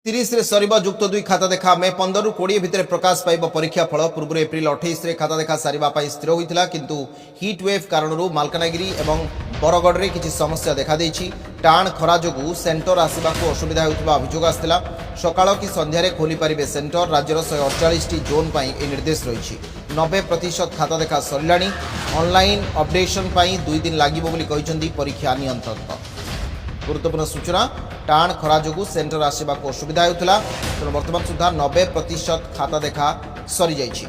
30 रे सरीबा युक्त 2 खाता देखा मे 15 रु 20 भितर प्रकाश पाइब परीक्षा फल पूर्व एप्रिल 28 रे खाता देखा सारिबा पाई स्थिर होइतिला किंतु हीट वेव कारणरू मालकानगिरी एवं बरगढ़ रे किछि समस्या देखा देछि। टाण खरा जोगु सेंटर आसीबाको असुविधा होइतिबा अभियोग आस्तिला। सकाळ की संध्या रे खोली परिबे सेंटर। राज्यर 148 टी जोन पाई ए निर्देश रहिछि। 90% खाता देखा सरिलाणी। ऑनलाइन अपडेशन पाई 2 दिन लागिबो बोली कहिसंदी परीक्षा नियंत्रक। गुरुत्वपूर्ण सूचना टाण खरा जोगु सेंटर आसवाक असुविधा होता तेणु बर्तमान सुधा 90% खाता देखा सरी जाइछि।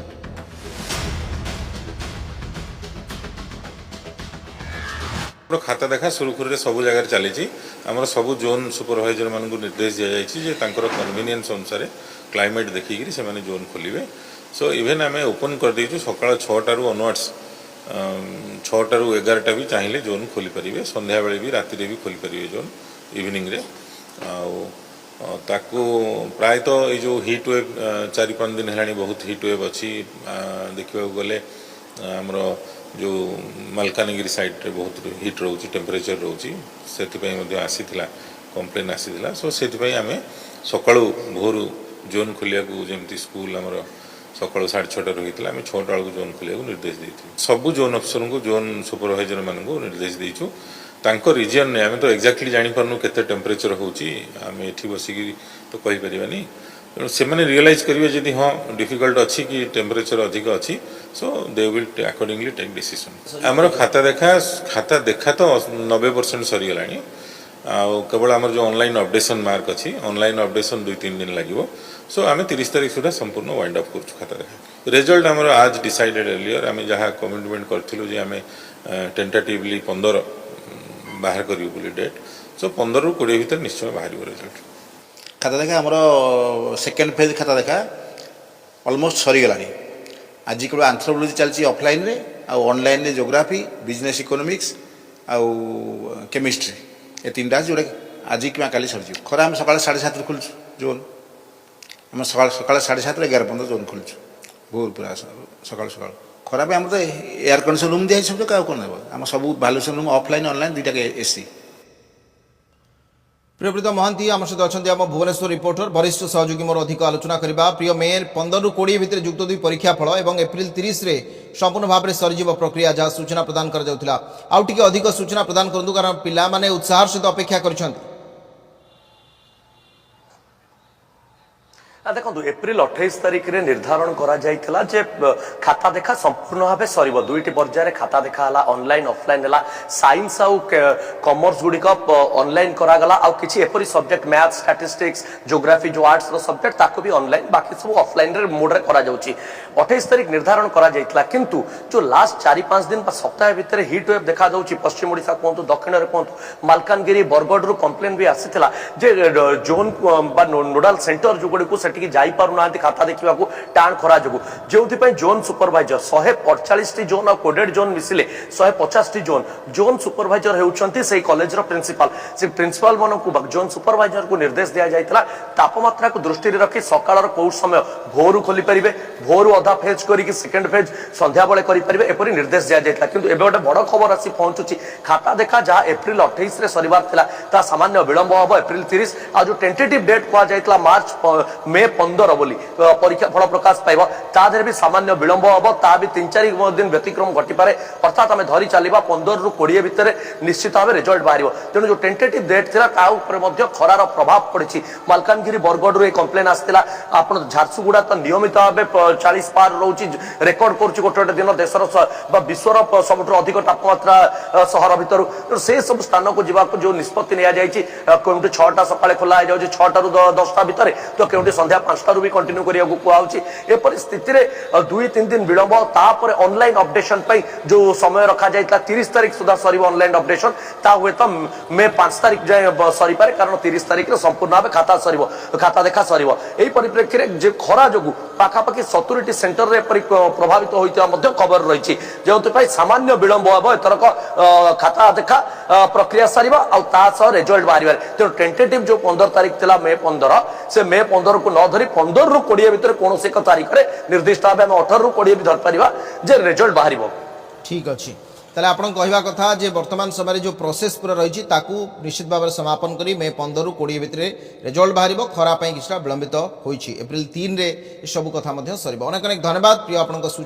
खाता देखा सुरुखुरु रे सब जगह चली आमर सब जोन सुपरवाइजर मान निर्देश दि जाए कन्वीनियंस अनुसार क्लाइमेट देखिकी से जोन खोलिए। सो इवेन आम ओपन कर देचु सका 6 ऑनवर्ड्स 6 ରୁ 11ଟା भी चाहिए जोन खोली पारे। संध्या बेले भी राति भी खोली पारे जोन इवनिंग रे। ताकू प्रायतः ये जो हीट वेव 4-5 दिन है बहुत हीट वेव अच्छी देखा गले आमर जो मालकानगिरी साइड रे बहुत हीट रोचे टेम्परेचर रोचे से आसीला कंप्लेन आसीला। सो से आम सका भोर जोन खोलिया जमी स्कूल आमर सका 6:30 होता आम 6टा बेलू जोन खोलिया निर्देश देती सबू जोन अफसर को जोन सुपरवाइजर मान निर्देश देचु। रिजन ने आम तो एक्जाक्टली जापारू के टेम्परेचर होमें ये बसिक तो कहीपरानी तेणु से रियलाइज करेंगे जदि हाँ डिफिकल्ट अच्छी कि टेम्परेचर अधिक अच्छी so they will accordingly take decision. आमर खाता देखा तो 90% सरीगला। केवल आमर जो ऑनलाइन अपडेशन मार्क अच्छी ऑनलाइन अपडेशन 2-3 दिन लगे। सो आम 30 तारीख सुधा संपूर्ण वाइंड अप कर खाता देखा। रिजल्ट आमर आज डिसाइडेड एर्लियर आम जहाँ कमिटमेंट करूँ जे आम टेंटेटिवली 15 बाहर करूँ बोली डेट। सो 15 ରୁ 20 भितर निश्चय बाहर रिजल्ट। खाता देखा आमर सेकेंड फेज खाता देखा ऑलमोस्ट सरीगला। आज केवल आंथ्रोपोलॉजी चलती ऑफलाइन रे आउ ऑनलाइन रे ज्योग्राफी बिजनेस इकोनॉमिक्स आउ केमिस्ट्री ये 3टा जोड़ा आज कि काली सर खरा आम सका 7:30 खोलु जोन आम सका 7:30 11 पर्यटन जोन खोलु भोर पूरा सका सका खरा आम तो एयर कंडीशन रूम दिखाई सब क्या कौन आम सब भैल्यूएसन रूम ऑफलाइन ऑनलाइन 2टा एसी। प्रियव्रत महांती आम सहित अच्छा आम भुवनेश्वर रिपोर्टर वरिष्ठ सहयोगी मोर अधिक आलोचना करवा। प्रिय मेयर 15 ରୁ 20 भितर युक्त 2 परीक्षा फल और एप्रिल 30 रे संपूर्ण भाव में सरीज प्रक्रिया जहाँ सूचना प्रदान कर आउ टिके अधिक सूचना प्रदान करूँ कारण पिला माने उत्साह सहित अपेक्षा कर। देखो एप्रिल 28 तारिख रे निर्धारण करा जाइथिला जे खाता देखा संपूर्ण भाव सरीब। 2टी पर्यायर खाता देखा हला ऑनलाइन ऑफलाइन हला। साइंस आउ कॉमर्स गुडी का ऑनलाइन करा गला आउ किछि एपरि सब्जेक्ट मैथ स्टैटिस्टिक्स ज्योग्राफी जो आर्ट्स रो सब्जेक्ट ताको भी ऑनलाइन बाकी सब ऑफलाइन रे मोड रे करा जाउची। 28 तारिख निर्धारण करा जाइथिला किंतु जो लास्ट 4-5 दिन बा सप्ताह भितर हीट वेव देखा जाउची। पश्चिम ओडिसा कोंतु दक्षिण रे कोंतु मालकानगिरी बरगढ़ रू कंप्लेन भी आसीथिला जे जोन बा नोडल सेंटर जो गुडी को कि जाई पारु ना खाता देखा टाण खरा जो जो जोन सुपरवाइजर 148 टी जोन और कोडेड जोन मिसिले 150 टी जोन सुपरवाइजर होउछंती से कॉलेज रो प्रिंसिपल से प्रिंसिपल मन को जोन सुपरवाइजर को निर्देश दिया जाइतला तापमात्रा को दृष्टि रखी सकाळर कोउ समय भोरु खोली परिबे भोरु अधा फेज करी कि सेकंड फेज संध्या बेले करि परिबे एपरि निर्देश दिया जाइतला। किंतु एबे गोटे बड़ खबर आसी पहुंचुची खाता देखा जहाँ एप्रिल 28 रे शनिवार थिला ता सामान्य विलंब हबो एप्रिल 30 आ जो टेंटेटिव डेट को जाइतला मार्च मे 15 बोली परीक्षा फल प्रकाश पाइब तादर भी सामान्य विलंब हम ता भी 3-4 दिन व्यतिक्रम घटी पारे अर्थात आम धरी चलवा 15 ରୁ 20 भितर निश्चित भाव रिजल्ट बाहर। तेणु जो टेंटेटिव डेट थिला ता ऊपर मध्य खरार प्रभाव पड़ी। मालकानगिरी बरगढ़ रे कंप्लेन आसला आपण झारसुगुड़ा तो नियमित भाव 40 पार रोची रेकर्ड कर गोटे दिन देशर विश्वर सबुठ अधिक तापमात्रा सहर भितर से सब स्थान को जीवा जो निष्पत्ति निया जायछि केउंटी 6टा सकाळे खोला जाय 6टा ରୁ 10टा भितर तो केउंटी संध्या 5टा भी कंटिन्यू करिया कुआउची। ए परिस्थिति रे 2-3 दिन विलंब तापर ऑनलाइन अपडेशन पई जो समय रखा जाइतला 30 तारिख सुधा सरीब ऑनलाइन अपडेशन ता हुए तो मे 5 तारिख जाय सरी पारे कारण 30 तारिख रे संपूर्ण भाव खाता सरीब खाता देखा सरीब। एही परिप्रेक्षी रे जे खरा जोगु पाखापाखि 70 टी सेंटर रे प्रभावित होइता मध्य खबर रहिछि जेउति पई सामान्य विलंब हबो एतरक खाता देखा प्रक्रिया सरीबा आ ता सह रिजल्ट बाहर। तेणु टेंटेटिव जो 15 तारिख थिला मे 15 से मे 15 को न धरी 15 ରୁ 20 भितर कौन एक तारीख में निर्दिष्ट भाव 18 ରୁ 20 भी धर पारिबा जे रिजल्ट बाहर। ठीक अच्छे ताले आपण कहवा कथा जे वर्तमान समय जो प्रोसेस पूरा रही निश्चित भाव समापन करी मे 15 रु 20 भितर रिजल्ट बाहर खरा किछटा विलंबित होईछि एप्रिल 3 रे सब कथा सर अनेक अनेक धन्यवाद प्रिय आपण